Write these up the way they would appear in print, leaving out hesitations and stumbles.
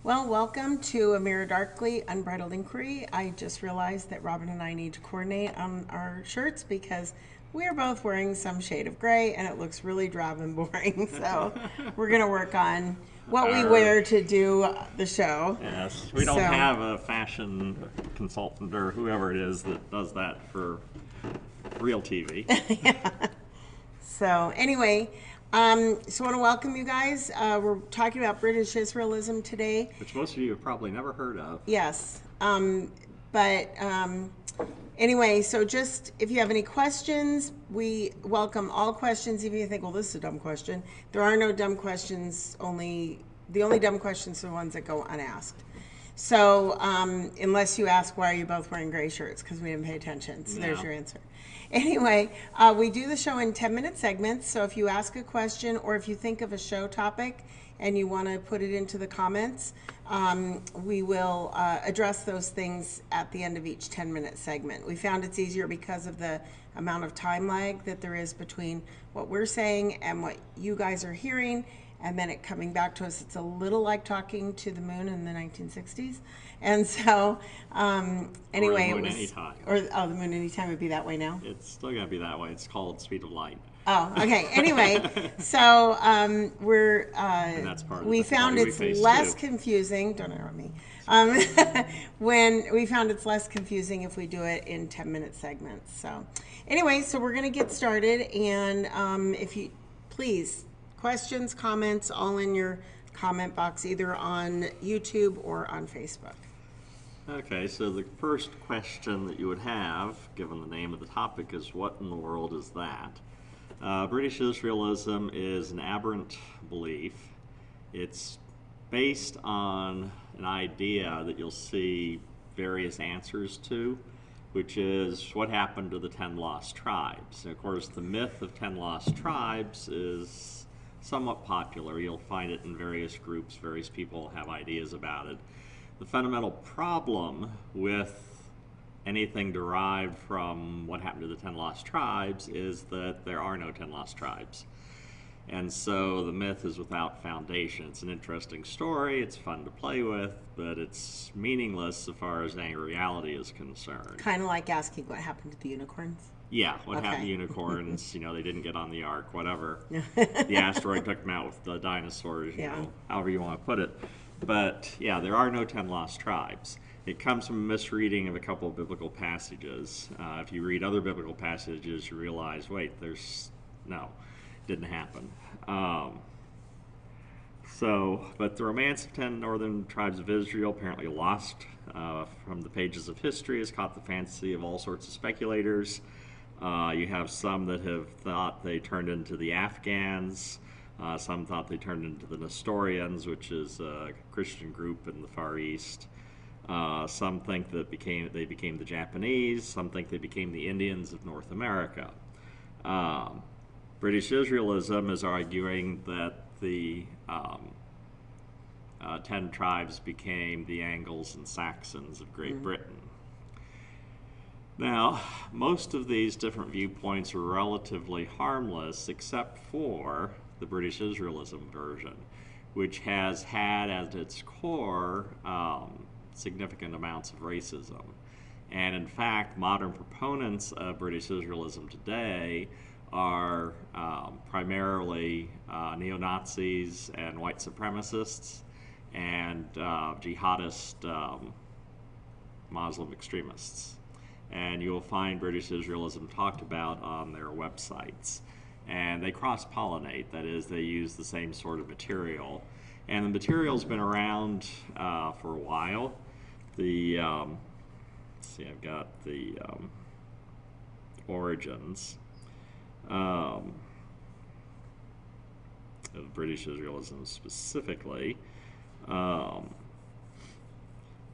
Well, welcome to A Mirror Darkly, Unbridled Inquiry. I just realized that Robin and I need to coordinate on our shirts because we are both wearing some shade of gray and it looks really drab and boring. So we're going to work on what we wear to do the show. Yes, we don't have a fashion consultant or whoever it is that does that for real TV. So anyway, so I want to welcome you guys. We're talking about British Israelism today. Which most of you have probably never heard of. Yes. Anyway, so just if you have any questions, we welcome all questions. If you think, well, this is a dumb question, there are no dumb questions. The only dumb questions are the ones that go unasked. So unless you ask, why are you both wearing gray shirts? Because we didn't pay attention. So there's your answer. Anyway, we do the show in 10-minute segments. So if you ask a question or if you think of a show topic and you want to put it into the comments, we will address those things at the end of each 10-minute segment. We found it's easier because of the amount of time lag that there is between what we're saying and what you guys are hearing, and then it coming back to us. It's a little like talking to the moon in the 1960s. And so, anyway, or the moon it was, anytime. The moon anytime would be that way now. It's still going to be that way. It's called speed of light. Oh, okay. Anyway, so And that's part of the we found difficulty it's we face, less too. confusing. Don't interrupt me. When we found it's less confusing if we do it in 10-minute segments. So, anyway, so we're going to get started, and if you please, questions, comments, all in your comment box, either on YouTube or on Facebook. Okay, so the first question that you would have, given the name of the topic, is what in the world is that? British Israelism is an aberrant belief. It's based on an idea that you'll see various answers to, which is what happened to the 10 lost tribes. And of course, the myth of 10 lost tribes is somewhat popular. You'll find it in various groups. Various people have ideas about it. The fundamental problem with anything derived from what happened to the 10 lost tribes is that there are no 10 lost tribes. And so the myth is without foundation. It's an interesting story, it's fun to play with, but it's meaningless so far as any reality is concerned. Kind of like asking what happened to the unicorns. Yeah, what happened to unicorns, they didn't get on the ark, whatever. The asteroid took them out with the dinosaurs, however you want to put it. But yeah, there are no 10 lost tribes. It comes from a misreading of a couple of biblical passages. If you read other biblical passages, you realize, wait, no, didn't happen. But the romance of 10 northern tribes of Israel, apparently lost from the pages of history, has caught the fancy of all sorts of speculators. You have some that have thought they turned into the Afghans. Some thought they turned into the Nestorians, which is a Christian group in the Far East. Some think that they became the Japanese. Some think they became the Indians of North America. British Israelism is arguing that the 10 tribes became the Angles and Saxons of Great Britain. Now, most of these different viewpoints are relatively harmless except for the British Israelism version, which has had at its core significant amounts of racism. And in fact, modern proponents of British Israelism today are primarily neo-Nazis and white supremacists and jihadist Muslim extremists. And you will find British Israelism talked about on their websites. And they cross-pollinate, that is, they use the same sort of material. And the material's been around for a while. Let's see, I've got the origins of British Israelism specifically.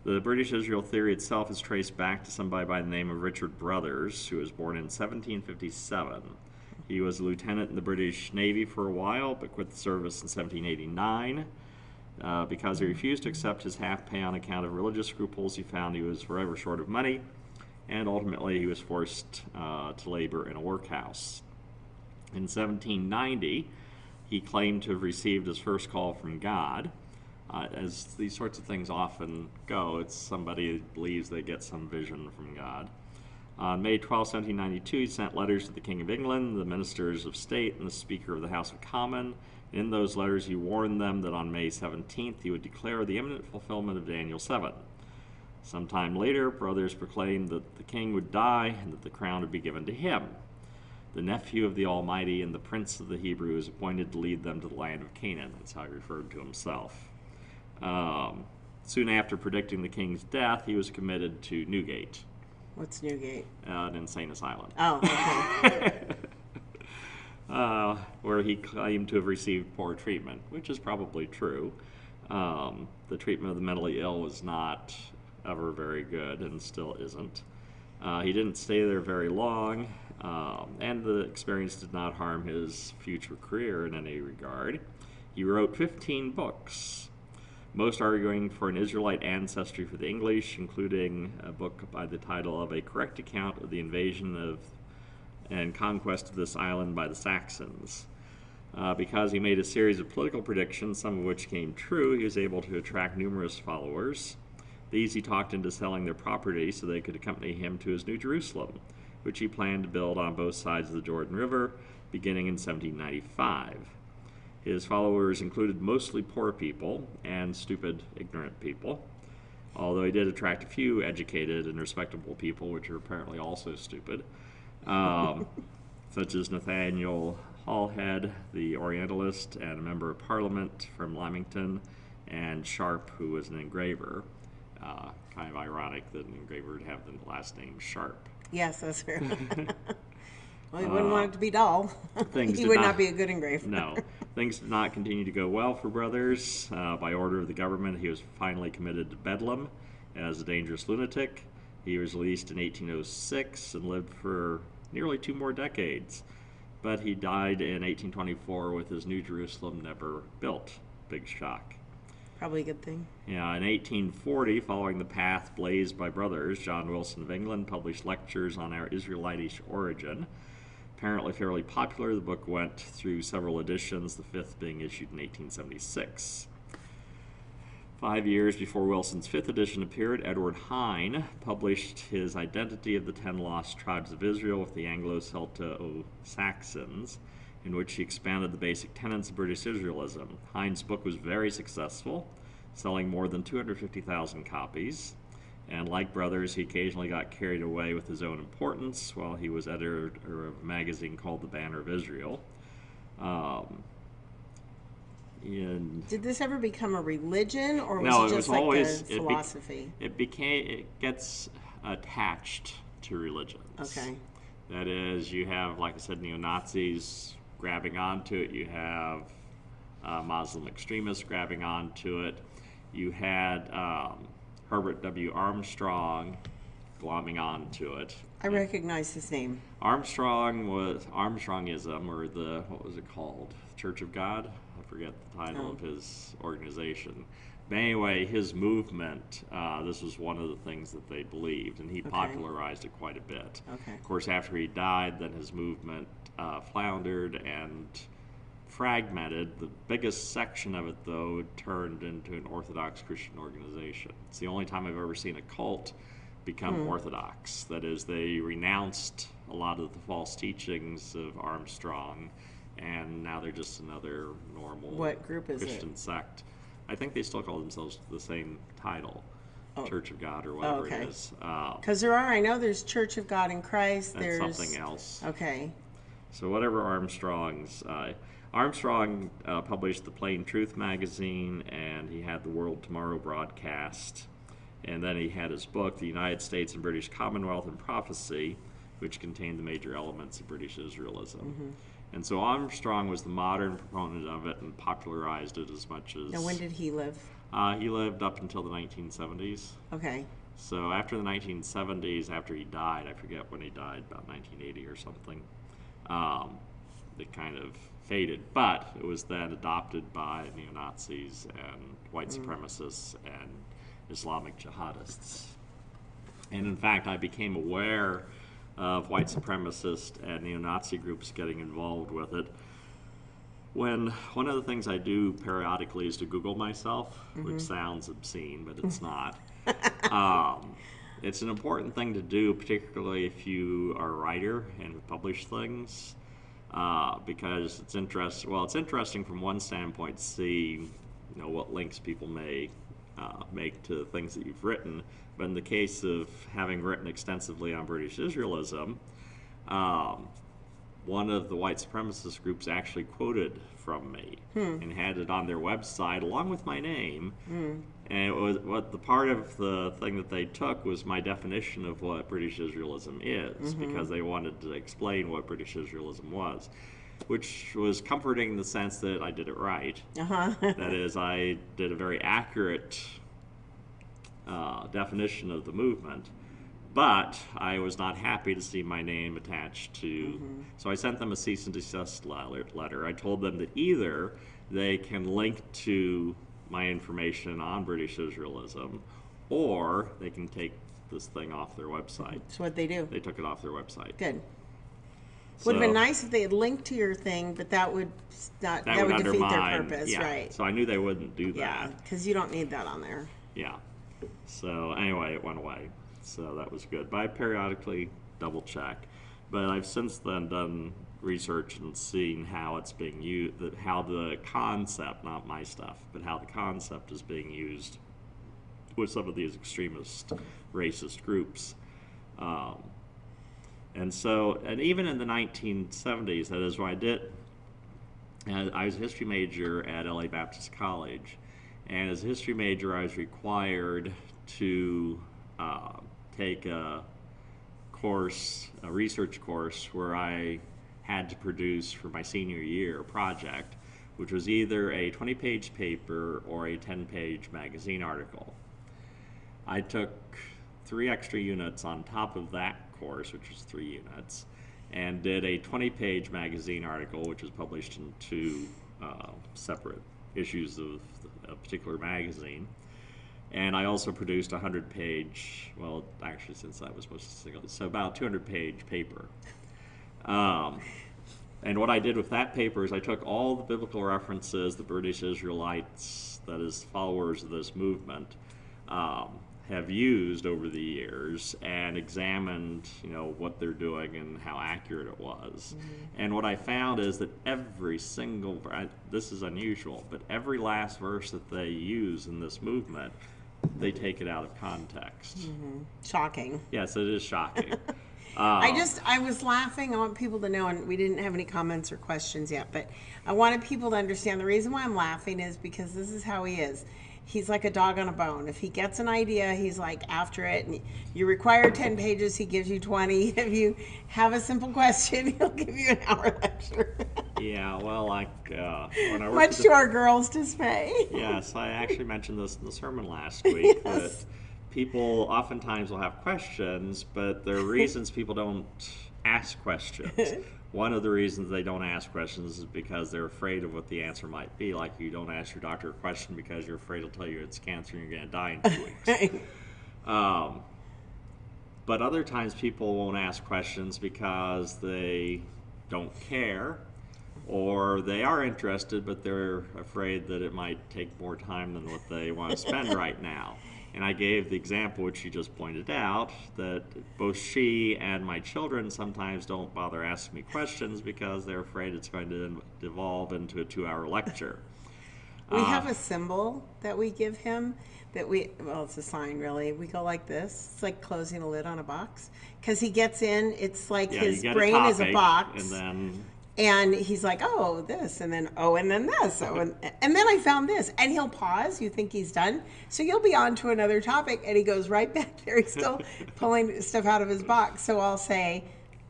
The British Israel theory itself is traced back to somebody by the name of Richard Brothers, who was born in 1757. He was a lieutenant in the British Navy for a while, but quit the service in 1789. Because he refused to accept his half pay on account of religious scruples, he found he was forever short of money, and ultimately he was forced to labor in a workhouse. In 1790, he claimed to have received his first call from God. As these sorts of things often go, it's somebody who believes they get some vision from God. On May 12, 1792, he sent letters to the King of England, the ministers of state, and the Speaker of the House of Commons. In those letters, he warned them that on May 17th, he would declare the imminent fulfillment of Daniel 7. Sometime later, brothers proclaimed that the king would die and that the crown would be given to him. The nephew of the Almighty and the prince of the Hebrews appointed to lead them to the land of Canaan. That's how he referred to himself. Soon after predicting the king's death, he was committed to Newgate. What's Newgate? An insane asylum. Oh, okay. Where he claimed to have received poor treatment, which is probably true. The treatment of the mentally ill was not ever very good and still isn't. He didn't stay there very long, and the experience did not harm his future career in any regard. He wrote 15 books, most arguing for an Israelite ancestry for the English, including a book by the title of A Correct Account of the Invasion of and Conquest of this Island by the Saxons. Because he made a series of political predictions, some of which came true, he was able to attract numerous followers. These he talked into selling their property so they could accompany him to his New Jerusalem, which he planned to build on both sides of the Jordan River, beginning in 1795. His followers included mostly poor people and stupid, ignorant people, although he did attract a few educated and respectable people, which are apparently also stupid, such as Nathaniel Hallhead, the Orientalist and a member of Parliament from Leamington, and Sharp, who was an engraver. Kind of ironic that an engraver would have the last name Sharp. Yes, that's fair. Well, he wouldn't want it to be dull. He would not be a good engraver. No. Things did not continue to go well for Brothers. By order of the government, he was finally committed to Bedlam as a dangerous lunatic. He was released in 1806 and lived for nearly 2 more decades. But he died in 1824 with his New Jerusalem never built. Big shock. Probably a good thing. Yeah, in 1840, following the path blazed by Brothers, John Wilson of England published lectures on our Israelitish origin. Apparently fairly popular, the book went through several editions, the 5th being issued in 1876. 5 years before Wilson's 5th edition appeared, Edward Hine published his Identity of the 10 Lost Tribes of Israel with the Anglo-Celto-Saxons, in which he expanded the basic tenets of British Israelism. Hine's book was very successful, selling more than 250,000 copies. And like Brothers, he occasionally got carried away with his own importance while he was editor of a magazine called The Banner of Israel. Did this ever become a religion, or was No, it it just was always a philosophy? It gets attached to religions. Okay. That is, you have, like I said, neo-Nazis grabbing onto it. You have Muslim extremists grabbing onto it. You had Herbert W. Armstrong glomming onto it. I recognize his name. Armstrong was Armstrongism, or what was it called? Church of God? I forget the title of his organization. But anyway, his movement, this was one of the things that they believed, and he popularized it quite a bit. Okay. Of course, after he died, then his movement floundered and fragmented. The biggest section of it, though, turned into an Orthodox Christian organization. It's the only time I've ever seen a cult become Orthodox. That is, they renounced a lot of the false teachings of Armstrong, and now they're just another normal What group is Christian sect. I think they still call themselves the same title, Church of God or whatever it is. Because I know there's Church of God in Christ. That's There's something else. Okay. So whatever Armstrong published the Plain Truth magazine, and he had the World Tomorrow broadcast, and then he had his book, The United States and British Commonwealth and Prophecy, which contained the major elements of British Israelism. And so Armstrong was the modern proponent of it and popularized it as much as... Now, when did he live? He lived up until the 1970s. Okay. So after the 1970s, after he died, I forget when he died, about 1980 or something, it kind of faded. But it was then adopted by neo-Nazis and white supremacists and Islamic jihadists. And in fact, I became aware of white supremacist and neo-Nazi groups getting involved with it One of the things I do periodically is to Google myself, which sounds obscene, but it's not. um, it's an important thing to do, particularly if you are a writer and publish things, because it's interesting. Well, it's interesting from one standpoint to see, what links people may make to things that you've written. But in the case of having written extensively on British Israelism, one of the white supremacist groups actually quoted from me and had it on their website along with my name. And it was what the part of the thing that they took was my definition of what British Israelism is, because they wanted to explain what British Israelism was, which was comforting in the sense that I did it right. That is, I did a very accurate definition of the movement. But I was not happy to see my name attached to, so I sent them a cease and desist letter. I told them that either they can link to my information on British Israelism, or they can take this thing off their website. So what'd they do? They took it off their website. Good. So, Would have been nice if they had linked to your thing, but that would not, that would defeat their purpose, yeah. right? So I knew they wouldn't do that. Yeah, because you don't need that on there. Yeah. So anyway, it went away. So that was good. But I periodically double check. But I've since then done research and seen how it's being used, how the concept, not my stuff, but how the concept is being used with some of these extremist racist groups. And even in the 1970s, that is when I did, I was a history major at LA Baptist College. And as a history major, I was required to take a research course where I had to produce for my senior year a project, which was either a 20-page paper or a 10-page magazine article. I took 3 extra units on top of that course, which was 3 units, and did a 20-page magazine article, which was published in 2 separate issues of a particular magazine. And I also produced a 100-page, well, actually, since I was supposed to single, so about a 200-page paper. And what I did with that paper is I took all the biblical references the British Israelites, that is, followers of this movement, have used over the years and examined, what they're doing and how accurate it was. And what I found is that every single, this is unusual, but every last verse that they use in this movement, they take it out of context. Shocking. Yes, it is shocking. I was laughing. I want people to know, and we didn't have any comments or questions yet, but I wanted people to understand the reason why I'm laughing is because this is how he is. He's like a dog on a bone. If he gets an idea, he's like after it. And you require 10 pages, he gives you 20. If you have a simple question, he'll give you an hour lecture. Yeah, well, when I worked much to our girls' dismay. Yes, I actually mentioned this in the sermon last week. Yes. That people oftentimes will have questions, but there are reasons people don't ask questions. One of the reasons they don't ask questions is because they're afraid of what the answer might be. Like you don't ask your doctor a question because you're afraid he'll tell you it's cancer and you're going to die in 2 weeks. But other times people won't ask questions because they don't care, or they are interested, but they're afraid that it might take more time than what they want to spend right now. And I gave the example, which she just pointed out, that both she and my children sometimes don't bother asking me questions because they're afraid it's going to devolve into a 2-hour lecture. We have a symbol that we give him that it's a sign really. We go like this. It's like closing a lid on a box. Because he gets in, it's like his brain is a box. And he's like, oh, this, and then, oh, and then this, oh, and then I found this. And he'll pause. You think he's done. So you'll be on to another topic, and he goes right back there. He's still pulling stuff out of his box. So I'll say,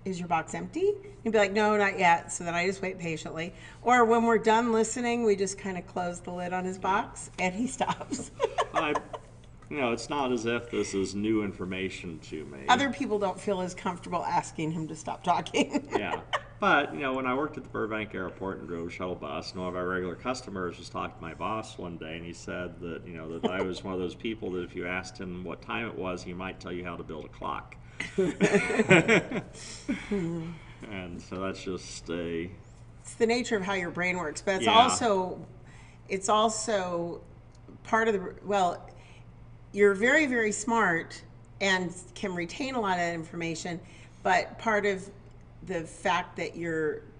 is your box empty? He'd be like, no, not yet. So then I just wait patiently. Or when we're done listening, we just kind of close the lid on his box, and he stops. It's not as if this is new information to me. Other people don't feel as comfortable asking him to stop talking. Yeah. But, when I worked at the Burbank Airport and drove a shuttle bus, one of our regular customers was talking to my boss one day, and he said that, that I was one of those people that if you asked him what time it was, he might tell you how to build a clock. And so that's just a it's the nature of how your brain works, but Yeah. it's also part of the, well, you're very, very smart and can retain a lot of that information, but part of the fact that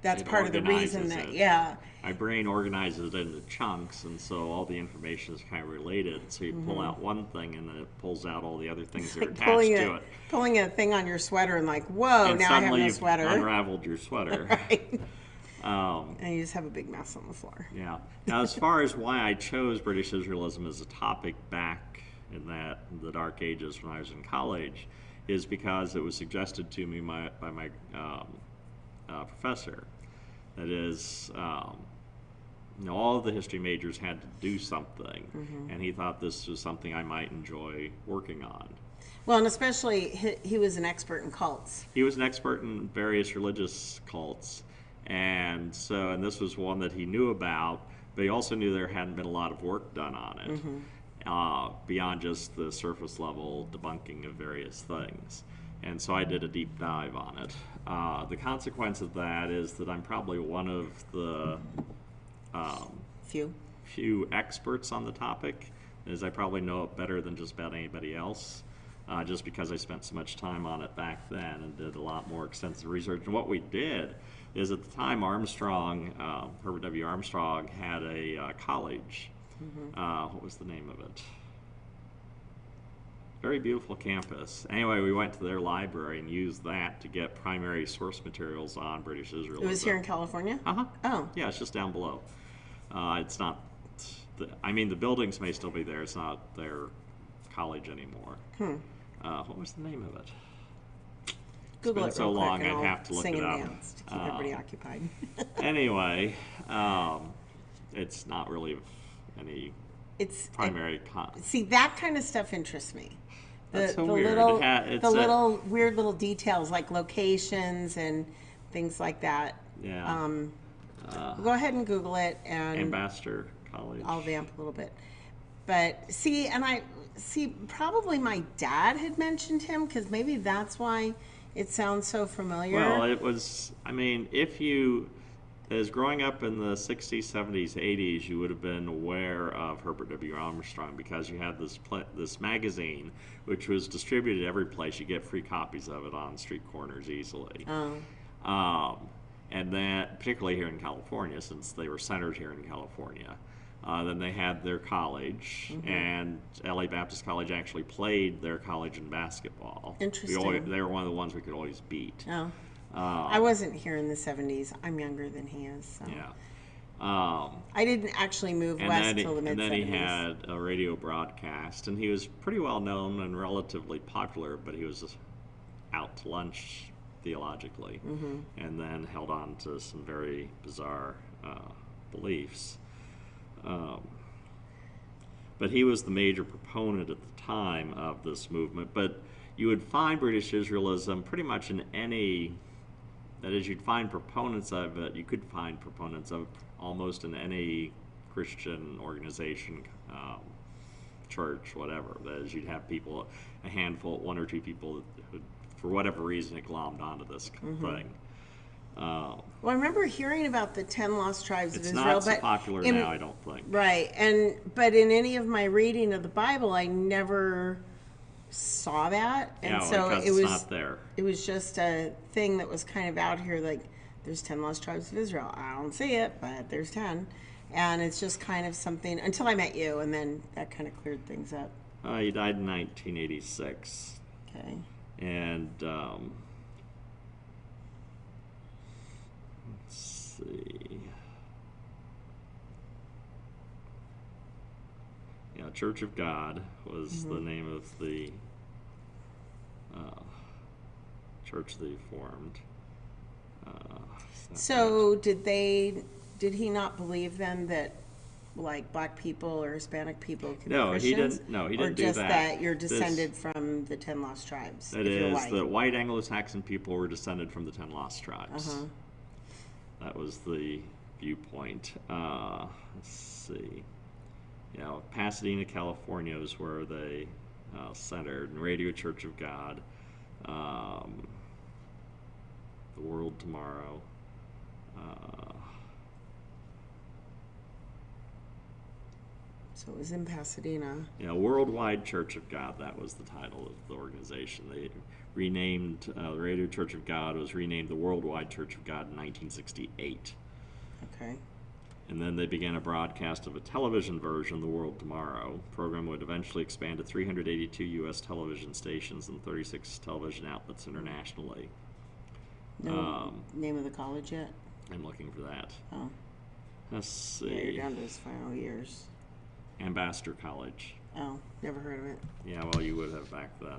that's It part of the reason organizes that, it. yeah. My brain organizes it into chunks, and so all the information is kind of related. So you pull out one thing, and then it pulls out all the other things that are Like attached to it. pulling a thing on your sweater and like, whoa, And now I have suddenly no you've sweater. unraveled your sweater. Right. Um, And you just have a big mess on the floor. yeah. Now, as far as why I chose British Israelism as a topic back in the dark ages when I was in college, is because it was suggested to me by my professor. That is, all of the history majors had to do something, and he thought this was something I might enjoy working on. Well, and especially he was an expert in cults. He was an expert in various religious cults, and this was one that he knew about, but he also knew there hadn't been a lot of work done on it, beyond just the surface level debunking of various things. And so I did a deep dive on it. The consequence of that is that I'm probably one of the few experts on the topic, as I probably know it better than just about anybody else, just because I spent so much time on it back then and did a lot more extensive research. And what we did is, at the time, Herbert W. Armstrong had a college. What was the name of it? Very beautiful campus. Anyway, we went to their library and used that to get primary source materials on British Israelism. It was here in California? Uh-huh. Oh. Yeah, it's just down below. It's not, the buildings may still be there. It's not their college anymore. What was the name of it? Google it's it been so real long, quick and I'd I'll have to look sing it and up. dance to keep everybody occupied. Anyway, it's not really any primary See, that kind of stuff interests me. That's so weird. Little weird little details like locations and things like that. Yeah. Go ahead and Google it, and Ambassador College. I'll vamp a little bit. But probably my dad had mentioned him, because maybe that's why it sounds so familiar. Well, it was, if you, as growing up in the 60s, 70s, 80s, you would have been aware of Herbert W. Armstrong, because you had this magazine, which was distributed every place. You get free copies of it on street corners easily. And then, particularly here in California, since they were centered here in California. Then they had their college, and LA Baptist College actually played their college in basketball. Interesting. They were one of the ones we could always beat. Oh. I wasn't here in the 70s. I'm younger than he is. So. Yeah. I didn't actually move west until the mid-70s. And then he had a radio broadcast, and he was pretty well known and relatively popular, but he was out to lunch theologically, and then held on to some very bizarre beliefs. But he was the major proponent at the time of this movement. But you would find British Israelism pretty much in you'd find proponents of it. You could find proponents of it almost in any Christian organization, church, whatever. That is, you'd have people, a handful, one or two people who, for whatever reason, it glommed onto this thing. Well, I remember hearing about the 10 lost tribes of Israel. It's not so popular now, I don't think. Right, but in any of my reading of the Bible, I never saw that, and because it's not there. It was just a thing that was kind of out here, like there's 10 lost tribes of Israel. I don't see it, but there's 10, and it's just kind of something until I met you, and then that kind of cleared things up. He died in 1986. Okay. And let's see. Yeah, Church of God was the name of the church they formed. So did he not believe then that like black people or Hispanic people could be Christians? No, he didn't do that. Or just that you're descended from the 10 lost tribes? That is, the white Anglo-Saxon people were descended from the 10 lost tribes. That was the viewpoint. Let's see. Yeah, Pasadena, California is where they centered, and Radio Church of God, The World Tomorrow. So it was in Pasadena. Yeah, Worldwide Church of God, that was the title of the organization. They renamed, the Radio Church of God was renamed the Worldwide Church of God in 1968. Okay. And then they began a broadcast of a television version, The World Tomorrow. The program would eventually expand to 382 U.S. television stations and 36 television outlets internationally. No name of the college yet? I'm looking for that. Oh. Let's see. Yeah, you're down to his final years. Ambassador College. Oh, never heard of it. Yeah, well, you would have back then.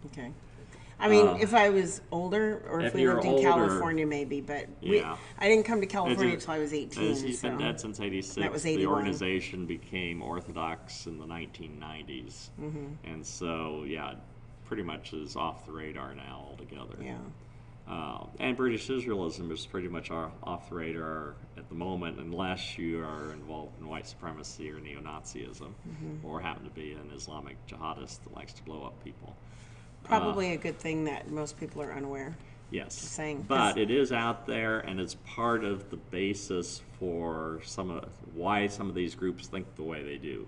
Okay. I mean, if I was older, or if if we you're lived in older, California, maybe, but yeah. I didn't come to California It's a- until I was 18. He's been so dead since 86. that was The 81. organization became Orthodox in the 1990s. And so, yeah, pretty much is off the radar now altogether. Yeah. And British Israelism is pretty much off the radar at the moment, unless you are involved in white supremacy or neo-Nazism, or happen to be an Islamic jihadist that likes to blow up people. Probably a good thing that most people are unaware. Yes, saying, but it is out there, and it's part of the basis for why some of these groups think the way they do.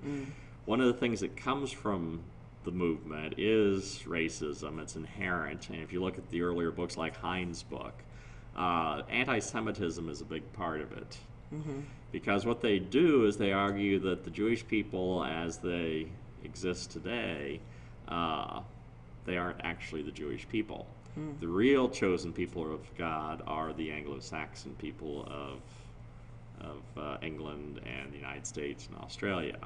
One of the things that comes from the movement is racism. It's inherent, and if you look at the earlier books like Hein's book, anti-Semitism is a big part of it. Because what they do is they argue that the Jewish people as they exist today, they aren't actually the Jewish people. The real chosen people of God are the Anglo-Saxon people of England and the United States and Australia.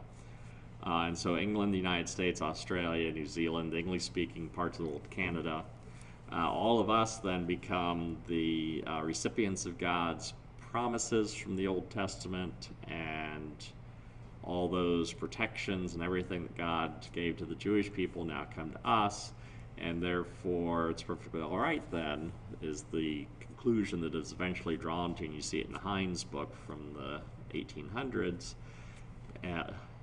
And so England, the United States, Australia, New Zealand, English-speaking parts of the world, Canada, all of us then become the recipients of God's promises from the Old Testament, and all those protections and everything that God gave to the Jewish people now come to us, and therefore it's perfectly all right then, is the conclusion that is eventually drawn to, and you see it in Hein's book from the 1800s,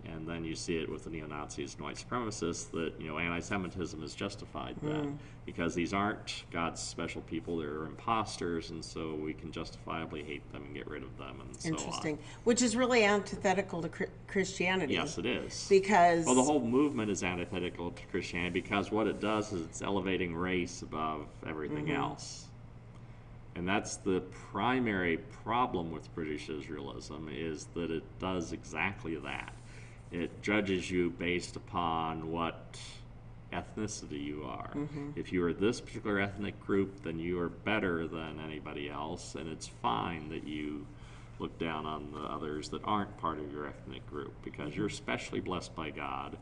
and then you see it with the neo-Nazis and white supremacists, that, you know, anti-Semitism is justified then, because these aren't God's special people, they're imposters, and so we can justifiably hate them and get rid of them, and so on. Interesting. Which is really antithetical to Christianity. Yes, it is. Because... Well, the whole movement is antithetical to Christianity, because what it does is it's elevating race above everything else. And that's the primary problem with British Israelism, is that it does exactly that. It judges you based upon what ethnicity you are. If you are this particular ethnic group, then you are better than anybody else, and it's fine that you look down on the others that aren't part of your ethnic group, because you're especially blessed by God,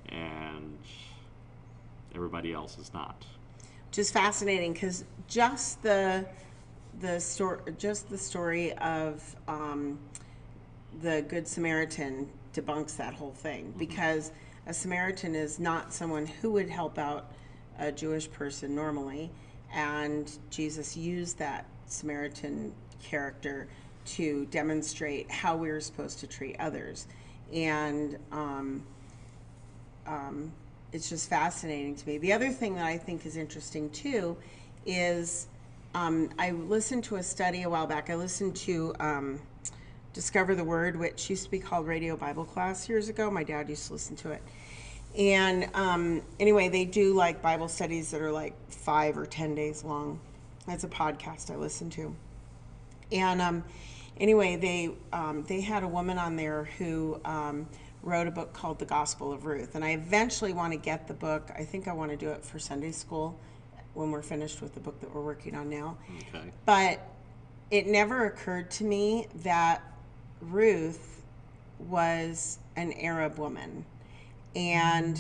and everybody else is not. Which is fascinating, because just the story of the Good Samaritan debunks that whole thing, because a Samaritan is not someone who would help out a Jewish person normally, and Jesus used that Samaritan character to demonstrate how we were supposed to treat others. And it's just fascinating to me. The other thing that I think is interesting too is I listened to a study a while back. I listened to Discover the Word, which used to be called Radio Bible Class years ago. My dad used to listen to it. And anyway, they do like Bible studies that are like 5 or 10 days long. That's a podcast I listen to. And anyway, they had a woman on there who wrote a book called The Gospel of Ruth. And I eventually want to get the book. I think I want to do it for Sunday school when we're finished with the book that we're working on now. Okay. But it never occurred to me that Ruth was an Arab woman, and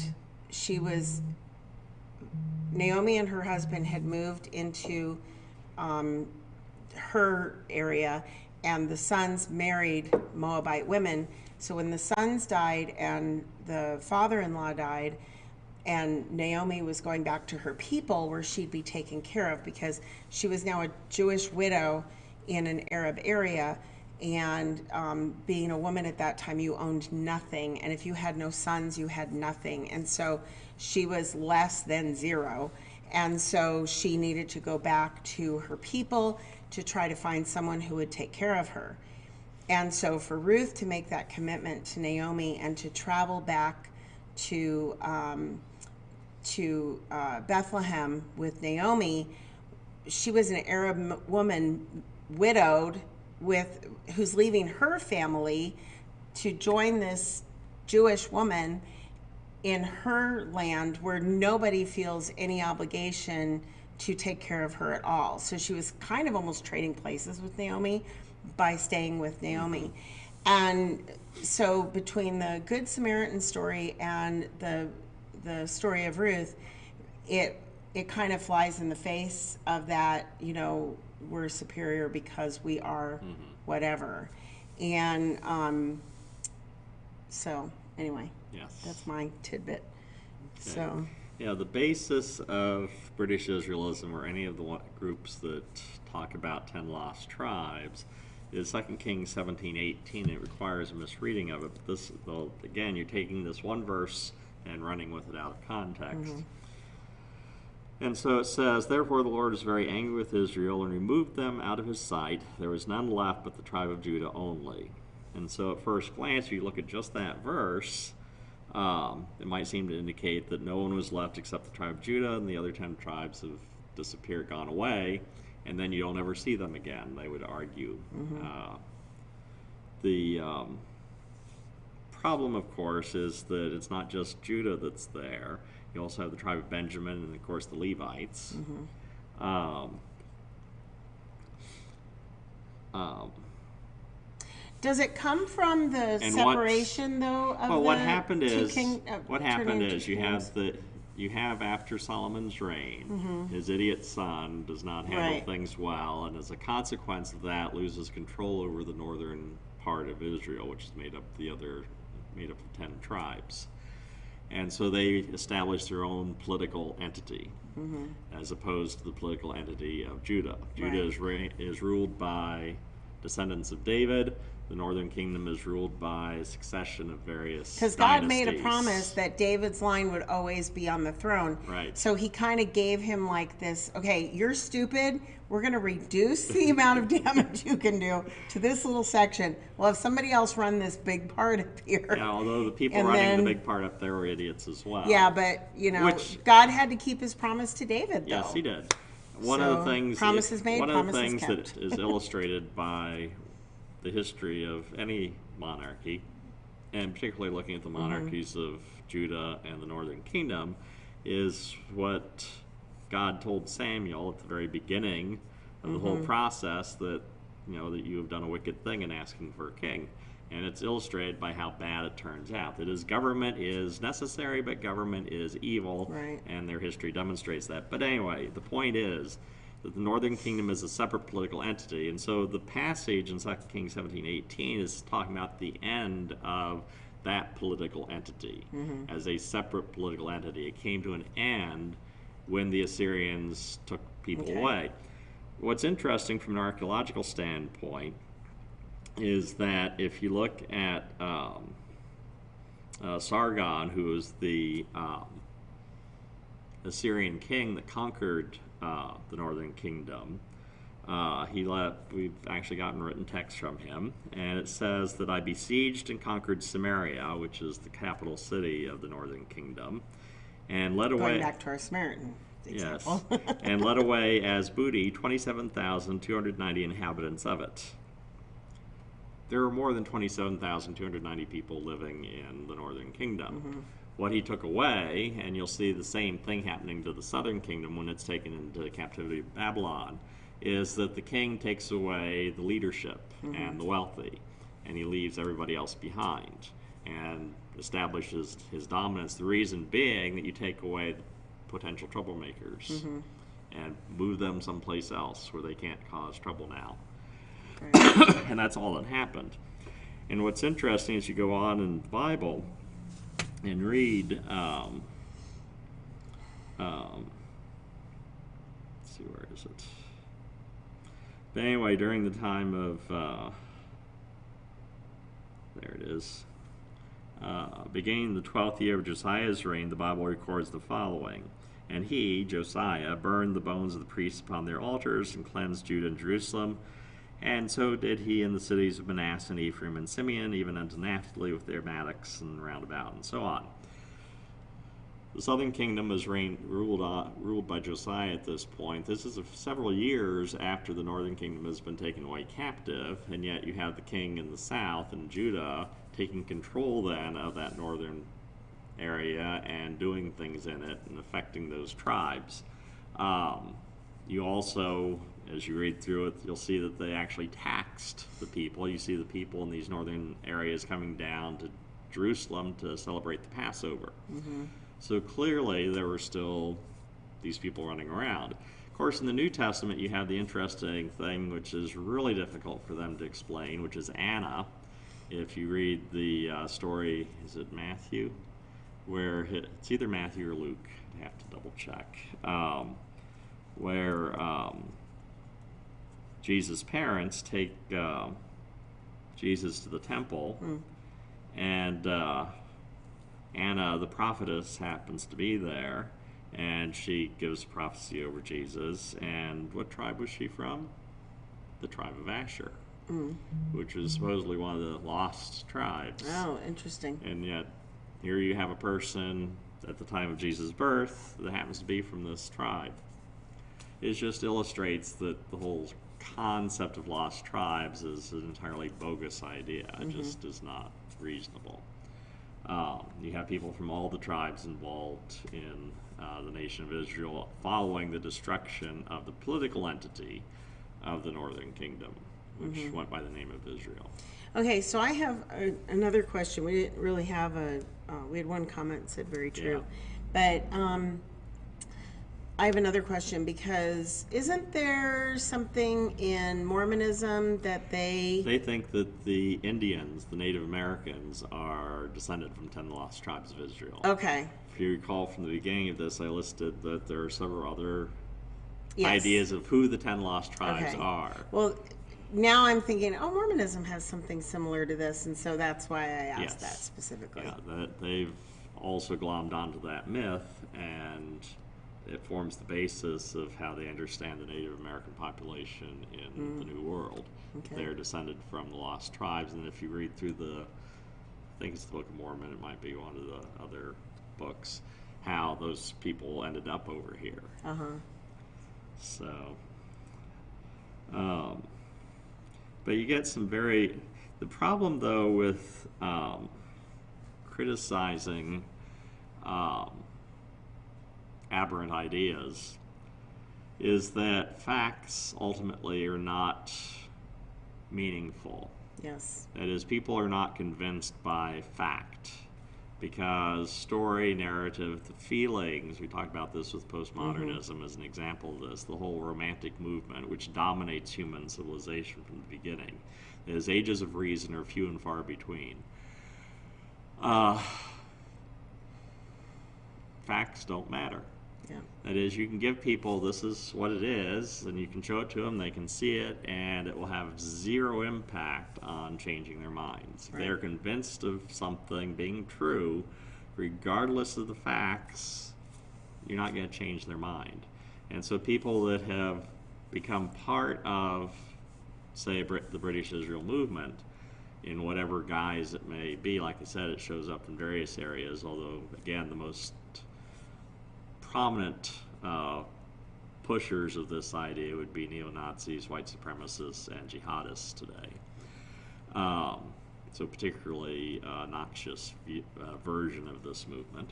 Naomi and her husband had moved into her area, and the sons married Moabite women. So when the sons died and the father-in-law died, and Naomi was going back to her people where she'd be taken care of, because she was now a Jewish widow in an Arab area, and being a woman at that time, you owned nothing, and if you had no sons, you had nothing, and so she was less than zero, and so she needed to go back to her people to try to find someone who would take care of her. And so for Ruth to make that commitment to Naomi and to travel back to Bethlehem with Naomi, she was an Arab woman, widowed, who's leaving her family to join this Jewish woman in her land where nobody feels any obligation to take care of her at all. So she was kind of almost trading places with Naomi by staying with Naomi. And so between the Good Samaritan story and the story of Ruth, it kind of flies in the face of that, we're superior because we are whatever. And so anyway, Yes. that's my tidbit. Okay. So yeah, the basis of British Israelism or any of the groups that talk about 10 lost tribes is 2 Kings 17:18. It requires a misreading of it. But this, though, again, you're taking this one verse and running with it out of context. And so it says, "Therefore the Lord is very angry with Israel and removed them out of his sight. There was none left but the tribe of Judah only." And so at first glance, if you look at just that verse, it might seem to indicate that no one was left except the tribe of Judah, and the other 10 tribes have disappeared, gone away, and then you'll never see them again, they would argue. The problem, of course, is that it's not just Judah that's there. You also have the tribe of Benjamin and, of course, the Levites. does it come from the separation though of well, the what happened is kings? you have after Solomon's reign, his idiot son does not handle things well, and as a consequence of that, loses control over the northern part of Israel, which is made up of 10 tribes. And so they established their own political entity, as opposed to the political entity of Judah. Judah is ruled by descendants of David. The northern kingdom is ruled by a succession of various Because God made a promise that David's line would always be on the throne. Right. So he kind of gave him like this, okay, you're stupid. We're going to reduce the amount of damage you can do to this little section. We'll have somebody else run this big part up here. Yeah, although the people running the big part up there were idiots as well. Yeah, but, God had to keep his promise to David, though. Yes, he did. One of the things that is illustrated by the history of any monarchy, and particularly looking at the monarchies of Judah and the northern kingdom, is what God told Samuel at the very beginning of the whole process, that that you have done a wicked thing in asking for a king. And it's illustrated by how bad it turns out. That is, government is necessary, but government is evil, and their history demonstrates that. But anyway, the point is that the northern kingdom is a separate political entity, and so the passage in 2 Kings 17:18 is talking about the end of that political entity as a separate political entity. It came to an end when the Assyrians took people away. What's interesting from an archaeological standpoint is that if you look at Sargon, who was the Assyrian king that conquered the northern kingdom, we've actually gotten written text from him, and it says that I besieged and conquered Samaria, which is the capital city of the northern kingdom, and led away. Going back to our Samaritan example. Yes, and led away as booty 27,290 inhabitants of it. There were more than 27,290 people living in the northern kingdom. What he took away, and you'll see the same thing happening to the southern kingdom when it's taken into captivity of Babylon, is that the king takes away the leadership and the wealthy, and he leaves everybody else behind and establishes his dominance. The reason being that you take away the potential troublemakers and move them someplace else where they can't cause trouble now. And that's all that happened. And what's interesting is you go on in the Bible and read, let's see, where is it? But anyway, during the time of, there it is, beginning the 12th year of Josiah's reign, the Bible records the following. And he, Josiah, burned the bones of the priests upon their altars and cleansed Judah and Jerusalem. And so did he in the cities of Manasseh and Ephraim and Simeon, even unto Naphtali with their mattocks and roundabout, and so on. The southern kingdom is ruled by Josiah at this point. This is several years after the northern kingdom has been taken away captive, and yet you have the king in the south, in Judah, taking control then of that northern area and doing things in it and affecting those tribes. You also, as you read through it, you'll see that they actually taxed the people. You see the people in these northern areas coming down to Jerusalem to celebrate the Passover. Mm-hmm. So clearly there were still these people running around. Of course, in the New Testament, you have the interesting thing, which is really difficult for them to explain, which is Anna. If you read the story, is it Matthew? Where it's either Matthew or Luke. I have to double check. Where Jesus' parents take Jesus to the temple, and Anna, the prophetess, happens to be there, and she gives prophecy over Jesus. And what tribe was she from? The tribe of Asher, which was supposedly one of the lost tribes. Oh, interesting. And yet, here you have a person at the time of Jesus' birth that happens to be from this tribe. It just illustrates that the whole concept of lost tribes is an entirely bogus idea. It just is not reasonable. You have people from all the tribes involved in the nation of Israel following the destruction of the political entity of the northern kingdom, which went by the name of Israel. Okay, so I have another question. We didn't really have we had one comment that said very true. Yeah. But I have another question, because isn't there something in Mormonism that they think that the Indians, the Native Americans, are descended from 10 lost tribes of Israel. Okay. If you recall from the beginning of this, I listed that there are several other ideas of who the 10 lost tribes are. Well, now I'm thinking, Mormonism has something similar to this, and so that's why I asked that specifically. Yeah, that they've also glommed onto that myth, and it forms the basis of how they understand the Native American population in the New World. Okay. They're descended from the lost tribes, and if you read through I think it's the Book of Mormon, it might be one of the other books, how those people ended up over here. Uh-huh. So, but you get some the problem though with criticizing aberrant ideas is that facts ultimately are not meaningful. Yes. That is, people are not convinced by fact, because story, narrative, the feelings, we talked about this with postmodernism as an example of this, the whole romantic movement, which dominates human civilization from the beginning, is ages of reason are few and far between. Facts don't matter. Yeah. That is, you can give people, this is what it is, and you can show it to them, they can see it, and it will have zero impact on changing their minds. Right. If they're convinced of something being true, regardless of the facts, you're not going to change their mind. And so people that have become part of, say, the British Israel movement, in whatever guise it may be, like I said, it shows up in various areas, although, again, the most prominent pushers of this idea would be neo-Nazis, white supremacists, and jihadists today. So particularly noxious version of this movement.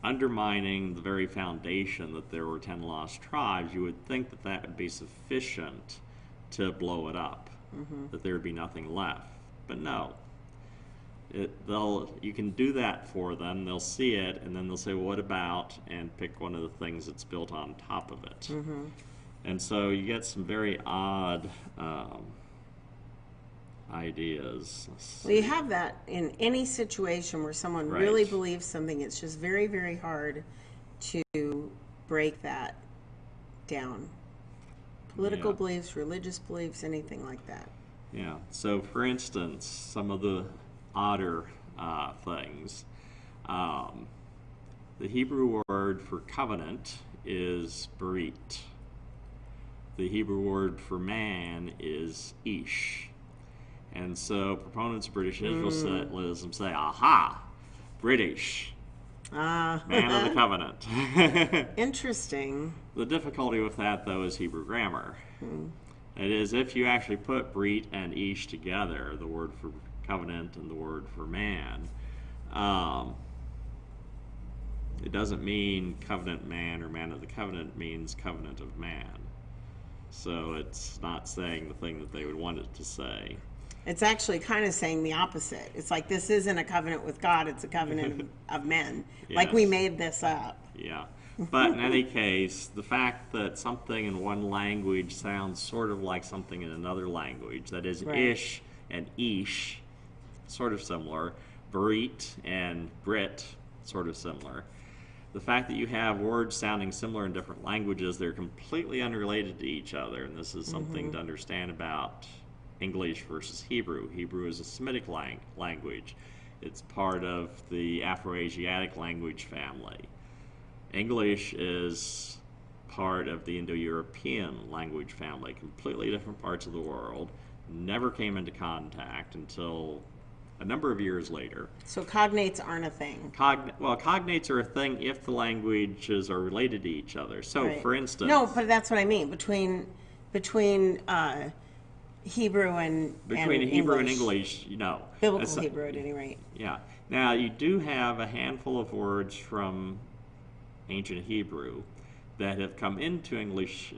Undermining the very foundation that there were 10 lost tribes, you would think that that would be sufficient to blow it up, that there would be nothing left. But no. You can do that for them, they'll see it, and then they'll say, well, what about, and pick one of the things that's built on top of it. And so you get some very odd ideas. Well, you have that in any situation where someone really believes something. It's just very, very hard to break that down. Political beliefs, religious beliefs, anything like that. Yeah. So, for instance, some of the odder things. The Hebrew word for covenant is berit. the Hebrew word for man is ish. And so proponents of British Israelism say, aha, British, man of the covenant. Interesting. The difficulty with that, though, is Hebrew grammar. It is, if you actually put Brit and ish together, the word for covenant and the word for man, it doesn't mean covenant man or man of the covenant. It means covenant of man. So it's not saying the thing that they would want it to say. It's actually kind of saying the opposite. It's like, this isn't a covenant with God, it's a covenant of men. Like, we Yes. made this up. Yeah. But in any case, the fact that something in one language sounds sort of like something in another language, that is, Right. ish and ish, sort of similar, Brit and Brit, sort of similar. The fact that you have words sounding similar in different languages, they're completely unrelated to each other, and this is something to understand about English versus Hebrew. Hebrew is a Semitic language. It's part of the Afro-Asiatic language family. English is part of the Indo-European language family, completely different parts of the world, never came into contact until a number of years later. So cognates aren't a thing. Cognates are a thing if the languages are related to each other. So, Right. for instance... No, but that's what I mean. Between Hebrew and Between Hebrew and English, Biblical Hebrew, at any rate. Yeah. Now, you do have a handful of words from ancient Hebrew that have come into the English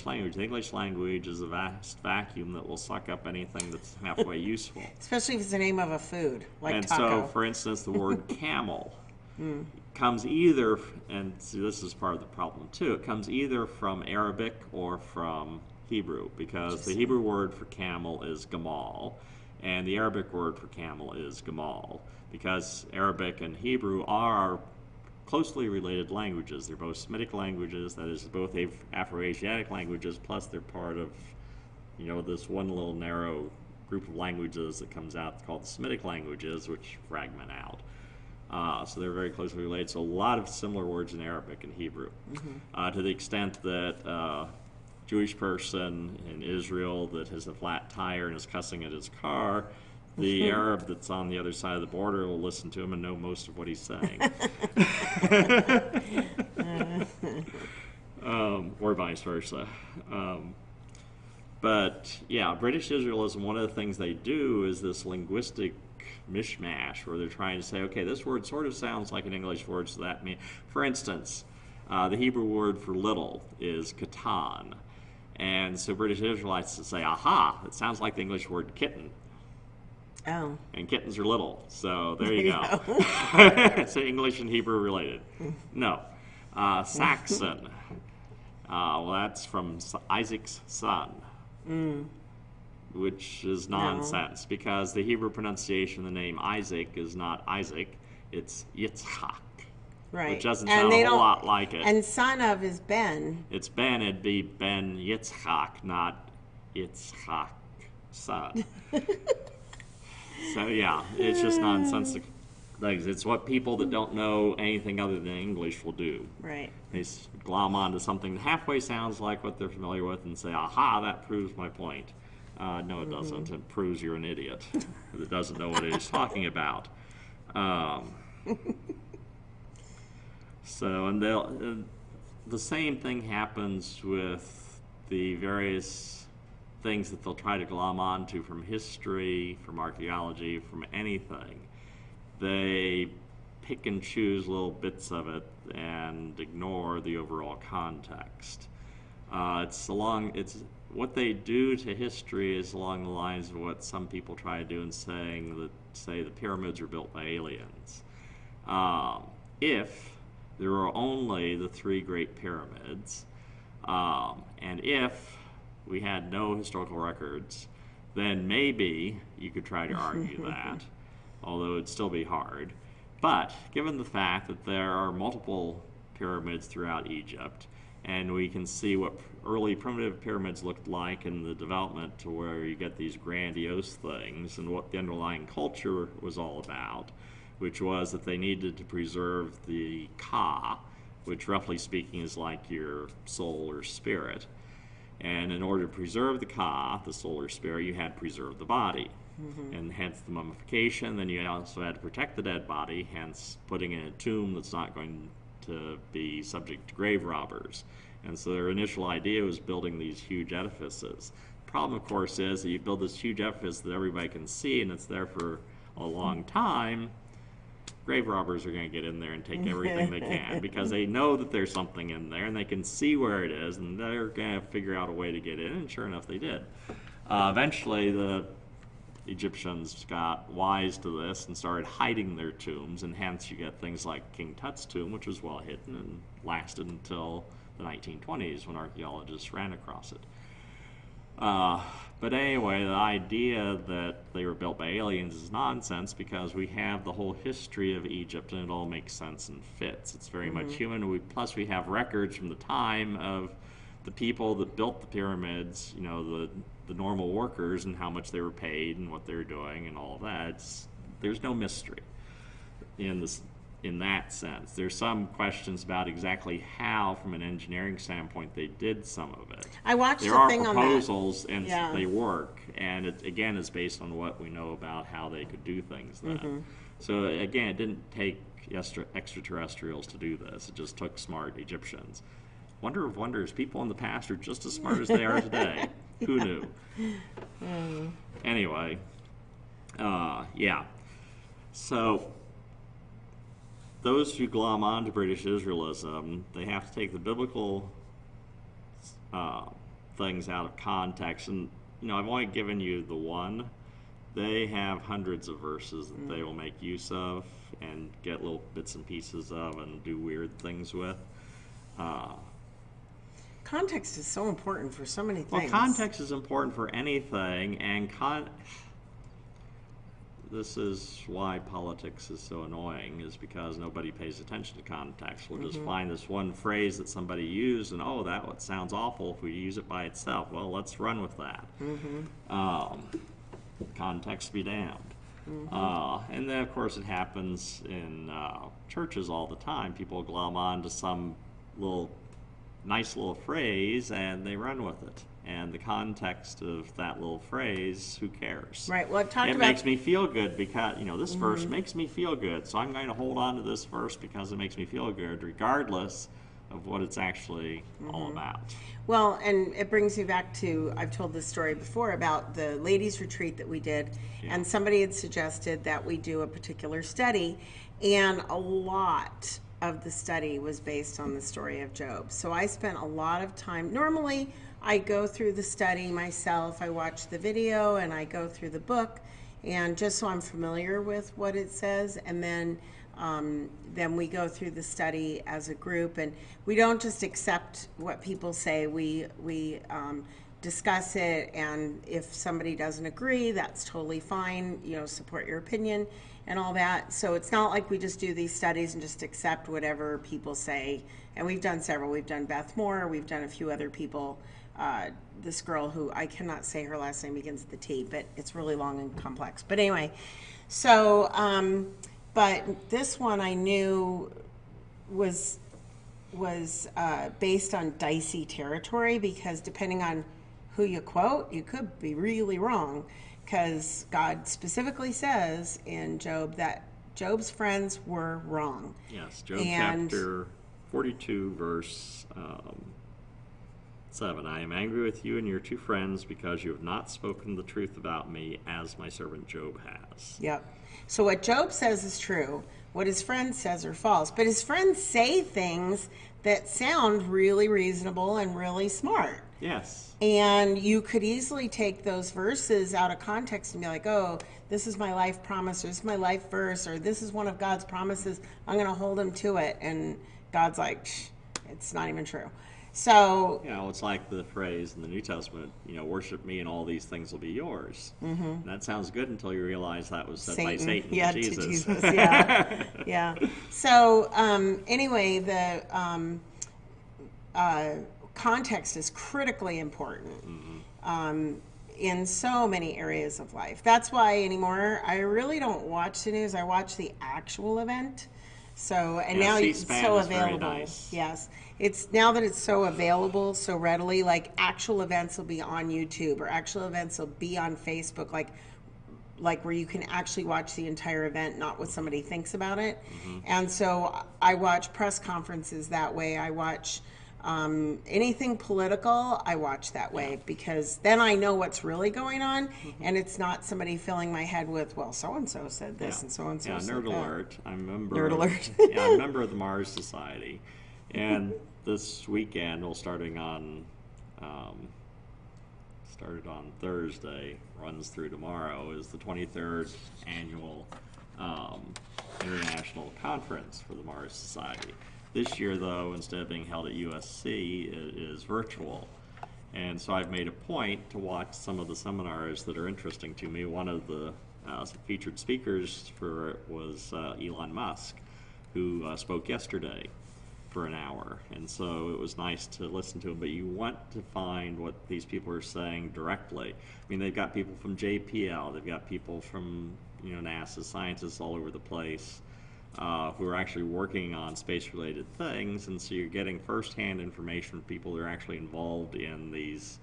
language. The English language is a vast vacuum that will suck up anything that's halfway useful. Especially if it's the name of a food, like And taco. so, for instance, the word camel comes either, and see, this is part of the problem too, it comes either from Arabic or from Hebrew, because the Hebrew word for camel is gamal, and the Arabic word for camel is gamal, because Arabic and Hebrew are closely related languages. They're both Semitic languages, that is, both Afro-Asiatic languages, plus they're part of, this one little narrow group of languages that comes out called the Semitic languages, which fragment out. So they're very closely related. So a lot of similar words in Arabic and Hebrew, to the extent that Jewish person in Israel that has a flat tire and is cussing at his car, the Arab that's on the other side of the border will listen to him and know most of what he's saying. Or vice versa. But yeah, British Israelism, one of the things they do is this linguistic mishmash where they're trying to say, okay, this word sort of sounds like an English word, so that means, for instance, the Hebrew word for little is katan. And so British Israelites say, aha, it sounds like the English word kitten. Oh. And kittens are little, so there you go. So English and Hebrew related. No. Saxon. Well, that's from Isaac's son, which is nonsense, because the Hebrew pronunciation of the name Isaac is not Isaac, it's Yitzchak. Right. Which doesn't sound a whole lot like it. And son of is Ben. It's Ben, it'd be Ben Yitzchak, not Yitzchak son. So yeah, it's just nonsensical things. It's what people that don't know anything other than English will do. Right. They glom onto something that halfway sounds like what they're familiar with and say, aha, that proves my point. No, it doesn't. It proves you're an idiot that doesn't know what it is talking about. So, and the same thing happens with the various things that they'll try to glom onto from history, from archaeology, from anything. They pick and choose little bits of it and ignore the overall context. It's what they do to history is along the lines of what some people try to do in saying that, say, the pyramids were built by aliens. If there were only the three great pyramids, and if we had no historical records, then maybe you could try to argue that, although it'd still be hard. But given the fact that there are multiple pyramids throughout Egypt, and we can see what early primitive pyramids looked like in the development to where you get these grandiose things, and what the underlying culture was all about, which was that they needed to preserve the Ka, which roughly speaking is like your soul or spirit. And in order to preserve the Ka, the solar spirit, you had to preserve the body. And hence the mummification. Then you also had to protect the dead body, hence putting in a tomb that's not going to be subject to grave robbers. And so their initial idea was building these huge edifices. The problem, of course, is that you build this huge edifice that everybody can see and it's there for a long time. Grave robbers are going to get in there and take everything they can because they know that there's something in there and they can see where it is and they're going to figure out a way to get in, and sure enough they did. Eventually the Egyptians got wise to this and started hiding their tombs, and hence you get things like King Tut's tomb, which was well hidden and lasted until the 1920s when archaeologists ran across it. But anyway, the idea that they were built by aliens is nonsense because we have the whole history of Egypt and it all makes sense and fits. It's very much human. Plus we have records from the time of the people that built the pyramids, you know, the normal workers and how much they were paid and what they were doing and all of that. There's no mystery in that sense. There's some questions about exactly how, from an engineering standpoint, they did some of it. I watched there the thing are on that. proposals and they work, and it again is based on what we know about how they could do things then. So again, it didn't take extraterrestrials to do this. It just took smart Egyptians. Wonder of wonders, people in the past are just as smart as they are today. Who knew? Anyway, yeah. So those who glom onto British Israelism, they have to take the biblical things out of context. And, you know, I've only given you the one. They have hundreds of verses that they will make use of and get little bits and pieces of and do weird things with. Context is so important for so many things. Well, context is important for anything, and this is why politics is so annoying, is because nobody pays attention to context. We'll just find this one phrase that somebody used, and oh, that sounds awful if we use it by itself. Well, let's run with that. Context be damned. And then, of course, it happens in churches all the time. People glom on to some nice little phrase, and they run with it. And the context of that little phrase, who cares? Right. Well, I've talked about... It makes me feel good because, you know, this verse makes me feel good, so I'm going to hold on to this verse because it makes me feel good, regardless of what it's actually all about. Well, and it brings me back to, I've told this story before about the ladies' retreat that we did, and somebody had suggested that we do a particular study, and a lot of the study was based on the story of Job. So I spent a lot of time. Normally, I go through the study myself. I watch the video and I go through the book, and just so I'm familiar with what it says, and then we go through the study as a group, and we don't just accept what people say. We discuss it, and if somebody doesn't agree, that's totally fine. You know, support your opinion and all that. So it's not like we just do these studies and just accept whatever people say. And we've done several. We've done Beth Moore. We've done a few other people. This girl who, I cannot say her last name, begins with the T, but it's really long and complex. But anyway, so, but this one I knew was based on dicey territory, because depending on who you quote, you could be really wrong. Because God specifically says in Job that Job's friends were wrong. Yes, Job chapter 42, verse 7. I am angry with you and your two friends because you have not spoken the truth about me as my servant Job has. Yep. So what Job says is true. What his friends says are false. But his friends say things that sound really reasonable and really smart. Yes. And you could easily take those verses out of context and be like, oh, this is my life promise, or this is my life verse, or this is one of God's promises. I'm going to hold him to it. And God's like, it's not even true. So, you know, it's like the phrase in the New Testament, you know, worship me and all these things will be yours. And that sounds good until you realize that was said by Satan to Jesus. Yeah. Yeah. So, anyway, the context is critically important in so many areas of life. That's why anymore I really don't watch the news. I watch the actual event, So, and Yeah, now it's C-SPAN so is very available. nice. Yes. It's now that it's so available so readily, like actual events will be on YouTube or actual events will be on Facebook, like where you can actually watch the entire event, not what somebody thinks about it. And so I watch press conferences that way. I watch anything political, I watch that way because then I know what's really going on, and it's not somebody filling my head with, well, so and so said this and so and so said nerd that. alert. I'm a member. Nerd alert. Yeah, I'm a member of the Mars Society, and this weekend, well, started on Thursday, runs through tomorrow, is the 23rd annual international conference for the Mars Society. This year, though, instead of being held at USC, it is virtual. And so I've made a point to watch some of the seminars that are interesting to me. One of the featured speakers for it was Elon Musk, who spoke yesterday for an hour. And so it was nice to listen to him. But you want to find what these people are saying directly. I mean, they've got people from JPL. They've got people from NASA, scientists all over the place. Who are actually working on space-related things, and so you're getting first-hand information from people that are actually involved in these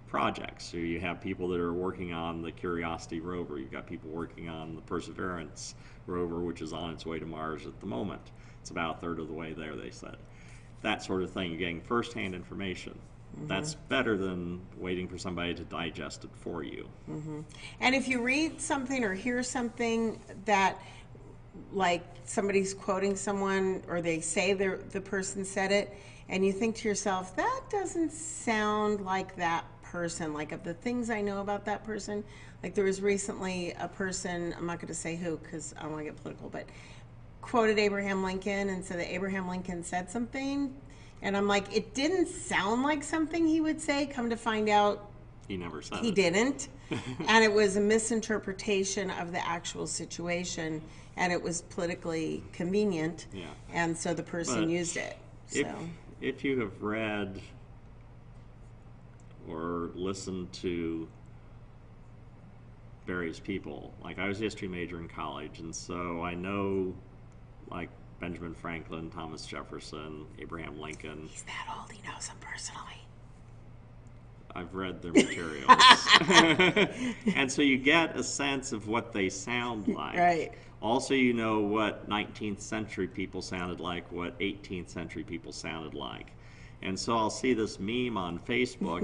projects. So you have people that are working on the Curiosity rover. You've got people working on the Perseverance rover, which is on its way to Mars at the moment. It's about a third of the way there, they said. That sort of thing, you're getting first-hand information. That's better than waiting for somebody to digest it for you. And if you read something or hear something that, like somebody's quoting someone or they say the person said it, and you think to yourself, that doesn't sound like that person. Like, of the things I know about that person, like there was recently a person, I'm not going to say who because I don't want to get political, but quoted Abraham Lincoln and said that Abraham Lincoln said something, and I'm like, it didn't sound like something he would say. Come to find out, He never said he it. didn't. And it was a misinterpretation of the actual situation, and it was politically convenient. Yeah. And so the person But used it. So If you have read or listened to various people, like I was a history major in college, and so I know like Benjamin Franklin, Thomas Jefferson, Abraham Lincoln. he's that old, he knows them personally. I've read their materials. And so you get a sense of what they sound like. Right. Also, you know what 19th century people sounded like, what 18th century people sounded like. And so I'll see this meme on Facebook,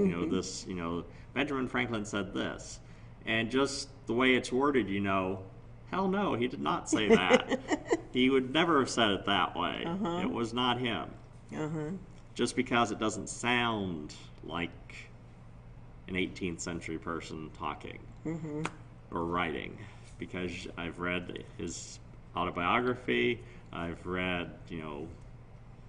Benjamin Franklin said this. And just the way it's worded, hell no, he did not say that. He would never have said it that way. It was not him. Just because it doesn't sound like an 18th century person talking or writing. Because I've read his autobiography, I've read,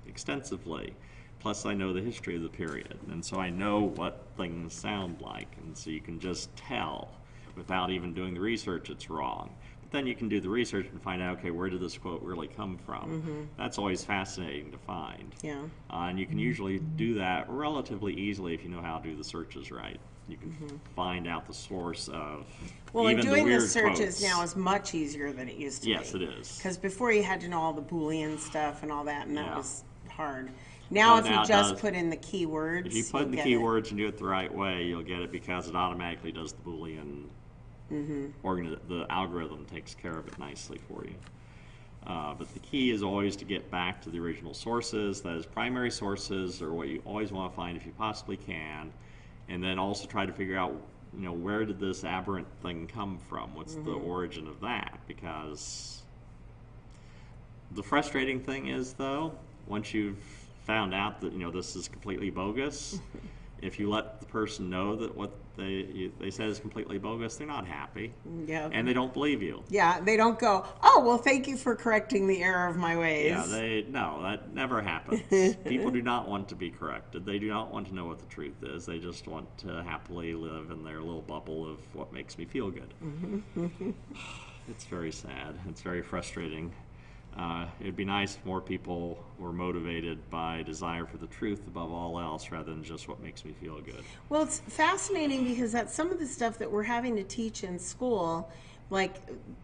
extensively. Plus I know the history of the period. And so I know what things sound like. And so you can just tell without even doing the research it's wrong. But then you can do the research and find out, okay, where did this quote really come from? That's always fascinating to find. Yeah. And you can usually do that relatively easily if you know how to do the searches right. You can find out the source of Well, even and doing the weird the searches quotes. now is much easier than it used to be. Yes, it is. Because before you had to know all the Boolean stuff and all that, and that Yeah. was hard. Now, Well, if now you it just does. put in the keywords, If you put in the you'll get it. keywords and do it the right way, you'll get it because it automatically does the Boolean. The algorithm takes care of it nicely for you. But the key is always to get back to the original sources. That is, primary sources are what you always want to find if you possibly can. And then also try to figure out, where did this aberrant thing come from? What's the origin of that? Because the frustrating thing is, though, once you've found out that, this is completely bogus, if you let the person know that what they said is completely bogus, they're not happy. Yeah. And they don't believe you. Yeah, they don't go, oh, well, thank you for correcting the error of my ways. Yeah, no, that never happens. People do not want to be corrected. They do not want to know what the truth is. They just want to happily live in their little bubble of what makes me feel good. It's very sad. It's very frustrating. It'd be nice if more people were motivated by desire for the truth above all else rather than just what makes me feel good. Well, it's fascinating because that's some of the stuff that we're having to teach in school, Like,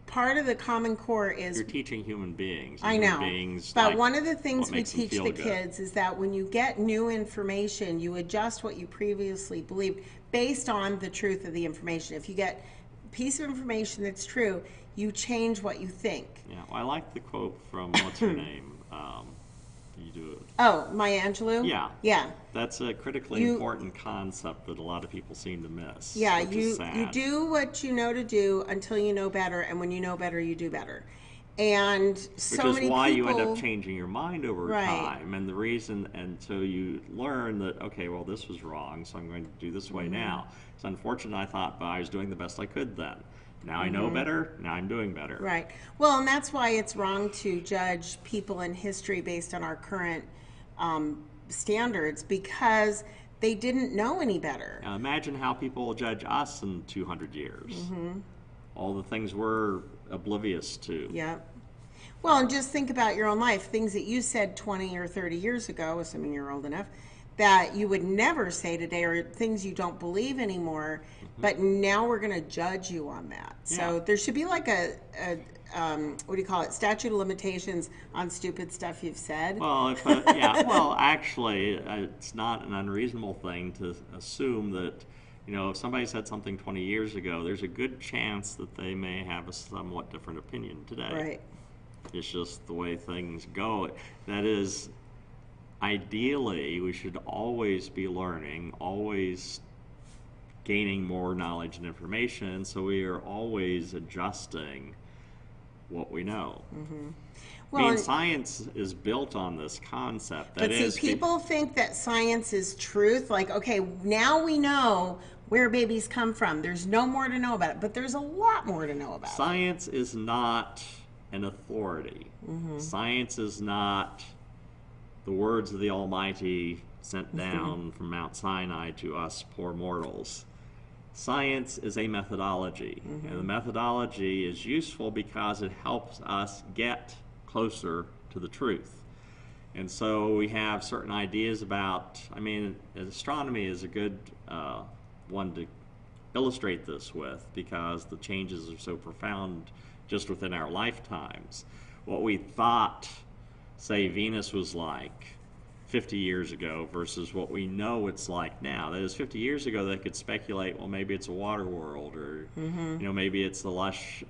part of the Common Core is, You're teaching human beings. I Human know, beings but like one of the things what we makes them teach feel the good. kids is that when you get new information, you adjust what you previously believed based on the truth of the information. If you get a piece of information that's true, you change what you think. Yeah, well, I like the quote from what's her name. You do it. Oh, Maya Angelou? Yeah, Yeah. that's a critically You- important concept that a lot of people seem to miss. Yeah, which is sad. you do what you know to do until you know better, and when you know better, you do better. And so Which is many why people, you end up changing your mind over Right. time, and the reason, and so you learn that, okay, well, this was wrong, so I'm going to do this way Mm-hmm. now. It's unfortunate. I thought, but I was doing the best I could then. Now I know better. Now I'm doing better. Mm-hmm. Right. Well, and that's why it's wrong to judge people in history based on our current standards, because they didn't know any better. Now imagine how people will judge us in 200 years. All the things we're oblivious to. Yeah. Well, and just think about your own life. Things that you said 20 or 30 years ago, assuming you're old enough, that you would never say today, or things you don't believe anymore, but now we're going to judge you on that. So Yeah. there should be like a what do you call it, statute of limitations on stupid stuff you've said. Well, well, actually, it's not an unreasonable thing to assume that, if somebody said something 20 years ago, there's a good chance that they may have a somewhat different opinion today. Right. It's just the way things go. That is, ideally, we should always be learning, always gaining more knowledge and information, so we are always adjusting what we know. Well, I mean, and- science is built on this concept. But see, people think that science is truth. Like, okay, now we know where babies come from. There's no more to know about it, but there's a lot more to know about it. Science is not an authority. Science is not the words of the Almighty sent down from Mount Sinai to us poor mortals. Science is a methodology, and the methodology is useful because it helps us get closer to the truth. And so we have certain ideas about, astronomy is a good one to illustrate this with, because the changes are so profound just within our lifetimes. What we thought, say, Venus was like 50 years ago versus what we know it's like now. That is, 50 years ago they could speculate, well, maybe it's a water world, or maybe it's the lush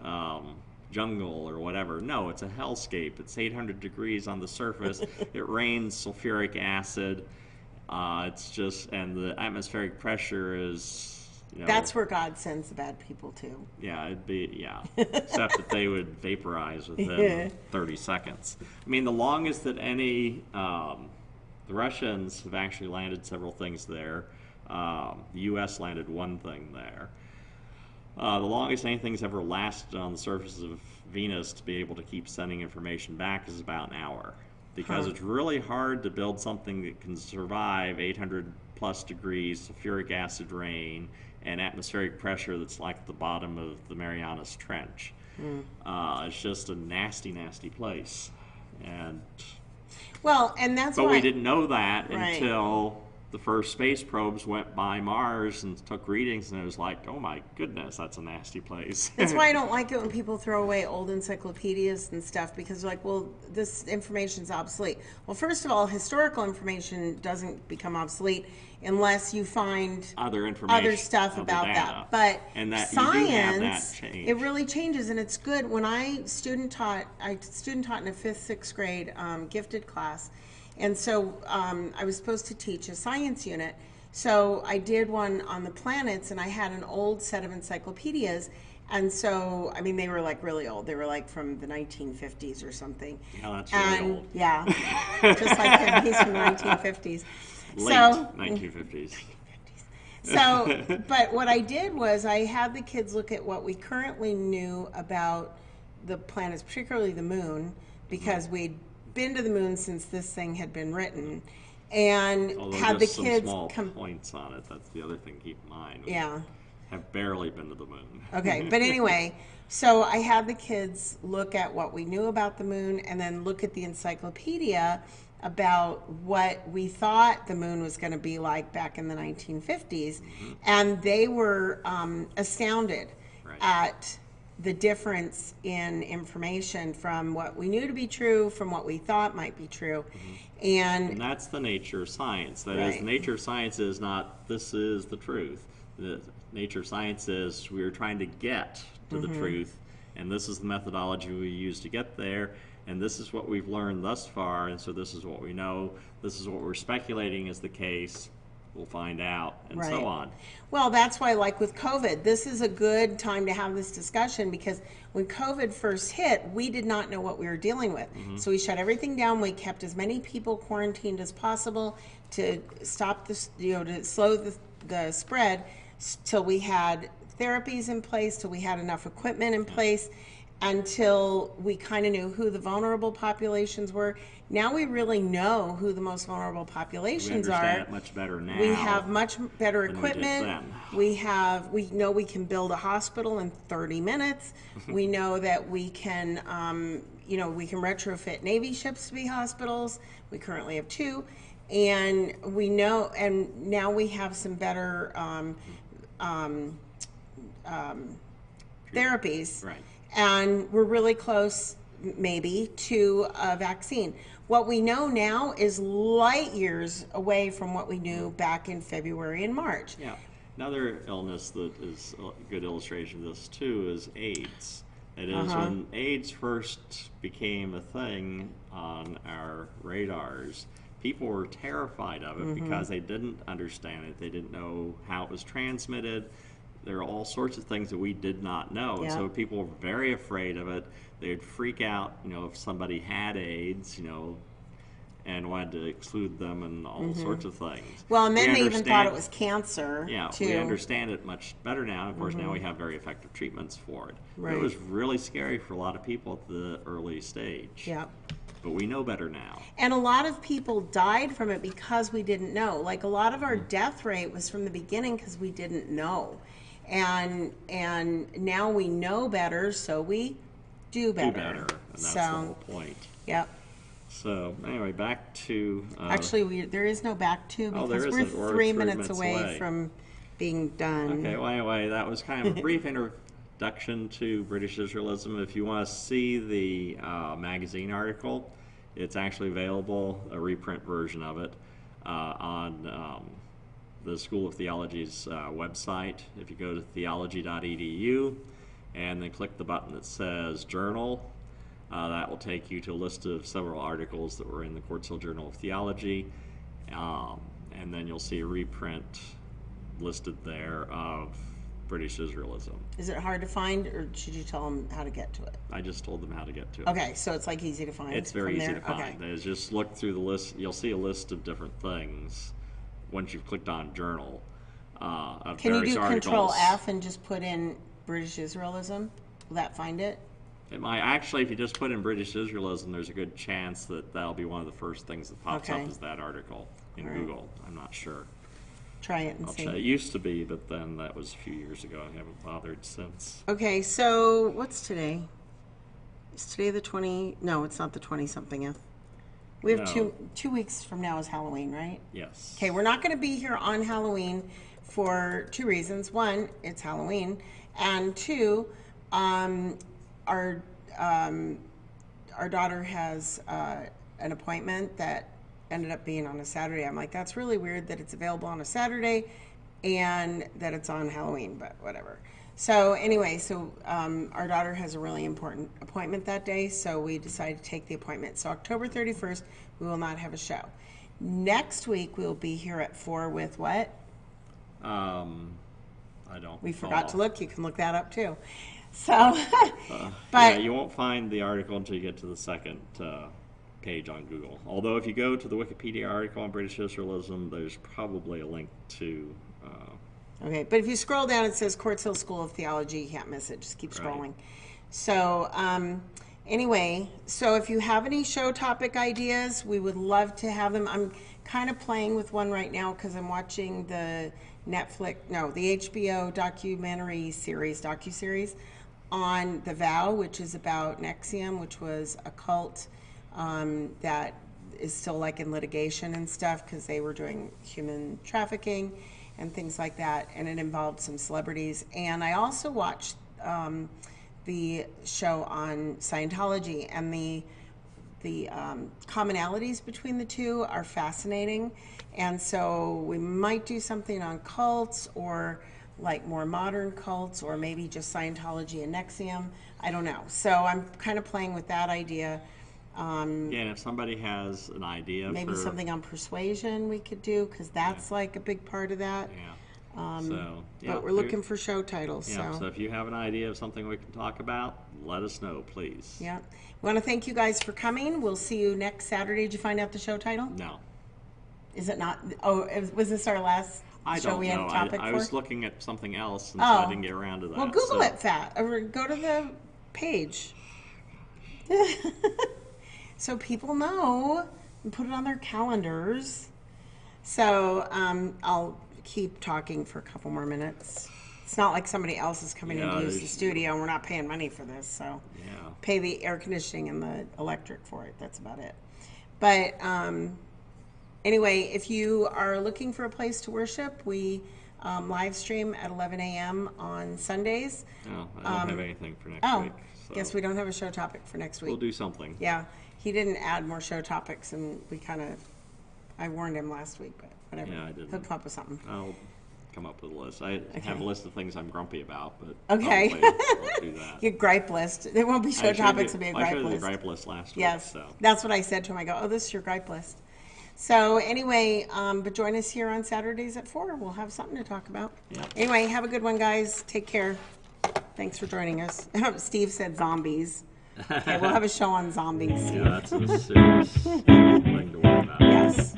jungle or whatever. No, it's a hellscape. It's 800 degrees on the surface. It rains sulfuric acid. It's just, and the atmospheric pressure is, That's where God sends the bad people to. yeah, except that they would vaporize within 30 seconds. I mean, the longest that any, the Russians have actually landed several things there. The U.S. landed one thing there. The longest anything's ever lasted on the surface of Venus to be able to keep sending information back is about an hour. Because it's really hard to build something that can survive 800 plus degrees, sulfuric acid rain, and atmospheric pressure that's like the bottom of the Marianas Trench. It's just a nasty, nasty place. Well, and that's But why we didn't know that Right. until the first space probes went by Mars and took readings, and it was like, oh my goodness, that's a nasty place. That's why I don't like it when people throw away old encyclopedias and stuff, because they're like, well, this information's obsolete. Well, first of all, historical information doesn't become obsolete unless you find Other information, other stuff other about data. that. But And that you do have that science, change. it really changes, and it's good. When I student taught in a 5th, 6th grade gifted class, and so I was supposed to teach a science unit. So I did one on the planets, and I had an old set of encyclopedias. And so, they were like really old. They were like from the 1950s or something. Yeah, that's really old. Yeah, just like him, he's from the 1950s. Late So, 1950s. so, but what I did was I had the kids look at what we currently knew about the planets, particularly the moon, because we'd been to the moon since this thing had been written, and Although had the just some kids small points on it. That's the other thing to keep in mind. We Yeah. have barely been to the moon. Okay, but anyway, so I had the kids look at what we knew about the moon, and then look at the encyclopedia about what we thought the moon was going to be like back in the 1950s, and they were astounded Right. at the difference in information from what we knew to be true, from what we thought might be true. And that's the nature of science. That is, Right. the nature of science is not, this is the truth. The nature of science is we're trying to get to the truth, and this is the methodology we use to get there, and this is what we've learned thus far, and so this is what we know. This is what we're speculating is the case. We'll find out, and so Right. on. Well, that's why, like with COVID, this is a good time to have this discussion, because when COVID first hit, we did not know what we were dealing with. So we shut everything down. We kept as many people quarantined as possible to stop this, to slow the spread, till we had therapies in place, till we had enough equipment in place, until we kind of knew who the vulnerable populations were. Now we really know who the most vulnerable We populations understand are. it much better now. We have much better than we did equipment. then. We know we can build a hospital in 30 minutes. We know that we can, we can retrofit Navy ships to be hospitals. We currently have 2. And we know, and now we have some better therapies. Right. And we're really close, maybe, to a vaccine. What we know now is light years away from what we knew back in February and March. Yeah. Another illness that is a good illustration of this, too, is AIDS. It is when AIDS first became a thing on our radars, people were terrified of it because they didn't understand it. They didn't know how it was transmitted. There are all sorts of things that we did not know. Yeah. And so people were very afraid of it. They'd freak out, if somebody had AIDS, and wanted to exclude them and all sorts of things. Well, and then We they even thought understand- it was cancer, Yeah, too. we understand it much better now. Of course, now we have very effective treatments for it. Right. It was really scary for a lot of people at the early stage. Yeah. But we know better now. And a lot of people died from it because we didn't know. Like, a lot of our death rate was from the beginning because we didn't know. And now we know better, so we do better. Do better, and that's so, the whole point. Yep. So anyway, back to Actually, there is no back to, because there we're isn't. We're 3 3 minutes minutes away away. from being done. Okay, well, anyway, that was kind of a brief introduction to British Israelism. If you want to see the magazine article, it's actually available, a reprint version of it, on the School of Theology's website. If you go to theology.edu and then click the button that says Journal, that will take you to a list of several articles that were in the Quartz Hill Journal of Theology, and then you'll see a reprint listed there of British Israelism. Is it hard to find, or should you tell them how to get to it? I just told them how to get to it. Okay, so it's like easy to find. It's very from easy there? to find. Okay. Is just look through the list. You'll see a list of different things once you've clicked on Journal of Can you various do articles. Control F and just put in British Israelism? Will that find it? It might actually, if you just put in British Israelism, there's a good chance that that'll be one of the first things that pops Okay. up is that article in All right. Google. I'm not sure. Try it and I'll see. try. It used to be, but then that was a few years ago. I haven't bothered since. Okay, so what's today? Is today the 20? No, it's not the 20-something. We have No. two weeks from now is Halloween, right? Yes. Okay, we're not going to be here on Halloween for 2 reasons. One, it's Halloween, and 2, our daughter has an appointment that ended up being on a Saturday. I'm like, that's really weird that it's available on a Saturday and that it's on Halloween, but whatever. So anyway, our daughter has a really important appointment that day, so we decided to take the appointment. So October 31st, we will not have a show. Next week, we'll be here at 4 with what? I don't. We forgot to recall. look. You can look that up too. So, Yeah, but you won't find the article until you get to the second page on Google. Although if you go to the Wikipedia article on British Israelism, there's probably a link to. okay, but if you scroll down, it says Quartz Hill School of Theology. You can't miss it. Just keep Right. scrolling. So, anyway, so if you have any show topic ideas, we would love to have them. I'm kind of playing with one right now because I'm watching the the HBO docuseries on The Vow, which is about Nexium, which was a cult that is still like in litigation and stuff because they were doing human trafficking and things like that, and it involved some celebrities. And I also watched the show on Scientology, and the commonalities between the two are fascinating. And so we might do something on cults, or like more modern cults, or maybe just Scientology and Nexium. I don't know. So I'm kind of playing with that idea. Yeah, and if somebody has an idea Maybe for something on persuasion we could do, because that's like a big part of that. But we're looking for show titles. Yeah, so if you have an idea of something we can talk about, let us know, please. Yeah. We want to thank you guys for coming. We'll see you next Saturday. Did you find out the show title? No. Is it not? Oh, was this our last show we had a topic for? I was looking at something else, and so I didn't get around to that. Well, Google it, or go to the page. So people know and put it on their calendars. So I'll keep talking for a couple more minutes. It's not like somebody else is coming in to use the studio, and we're not paying money for this. So pay the air conditioning and the electric for it. That's about it. But anyway, if you are looking for a place to worship, we live stream at 11 a.m. on Sundays. No, I don't have anything for next week. So Guess we don't have a show topic for next week. we'll do something. Yeah, he didn't add more show topics, and I warned him last week, but whatever. Yeah, I didn't. He'll come up with something. I'll come up with a list. I have a list of things I'm grumpy about, but Okay. I'll do that. Your gripe list. There won't be show topics, it'll be a gripe I showed list. the gripe list last Yes, week. So. that's what I said to him. I go, oh, this is your gripe list. So anyway, but join us here on Saturdays at 4. We'll have something to talk about. Yeah. Anyway, have a good one, guys. Take care. Thanks for joining us. Steve said zombies. Okay, we'll have a show on zombies. Yeah, that's a serious thing to worry about. Yes.